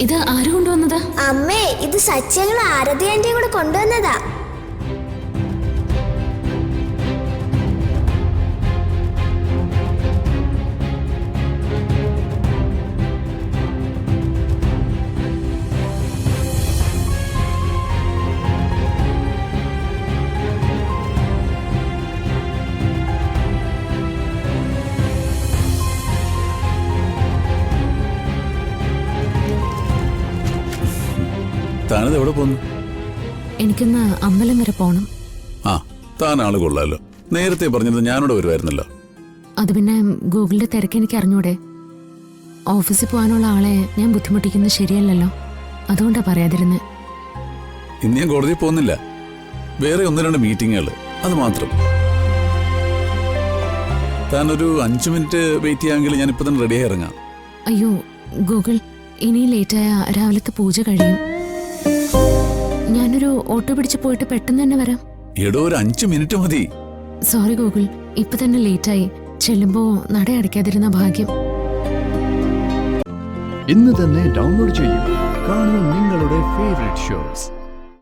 ഇത് ആര് കൊണ്ടുവന്നതാ? അമ്മേ, ഇത് സച്ചിയങ്ങൾ ആരതി ആന്റിയും കൂടെ കൊണ്ടുവന്നതാ. താനത് എവിടെ പോന്നു? എനിക്കൊന്ന് അമ്പലം വരെ പോണം. ആ, താൻ ആള് കൊള്ളാലോ. നേരത്തെ പറഞ്ഞത് ഞാനിവിടെ വരുമായിരുന്നല്ലോ. അത് പിന്നെ ഗൂഗിളിന്റെ തിരക്ക് എനിക്ക് അറിഞ്ഞൂടെ. ഓഫീസിൽ പോകാനുള്ള ആളെ ഞാൻ ബുദ്ധിമുട്ടിക്കുന്നത് ശരിയല്ലല്ലോ, അതുകൊണ്ടാ പറയാതിരുന്നെ. ഇന്ന് ഞാൻ കോടതിയിൽ പോകുന്നില്ല. വേറെ 1-2 മീറ്റിങ്ങുകൾ, അത് മാത്രം. താനൊരു 5 മിനിറ്റ് വെയിറ്റ് ചെയ്യാമെങ്കിൽ ഞാൻ ഇപ്പൊ തന്നെ റെഡിയായി ഇറങ്ങാം. അയ്യോ ഗൂഗിൾ, ഇനി ലേറ്റായ രാവിലത്തെ പൂജ കഴിയും. ഞാനൊരു ഓട്ടോ പിടിച്ച് പോയിട്ട് പെട്ടെന്ന് തന്നെ വരാം. എടോ, ഒരു 5 മിനിറ്റ് മതി. സോറി ഗൂഗിൾ, ഇപ്പൊ തന്നെ ലേറ്റായി. ചെല്ലുമ്പോ നട അടയ്ക്കാതിരുന്ന ഭാഗ്യം. ഇന്ന് തന്നെ ഡൗൺലോഡ് ചെയ്യൂ. കാണൂ നിങ്ങളുടെ ഫേവറേറ്റ് ഷോസ്.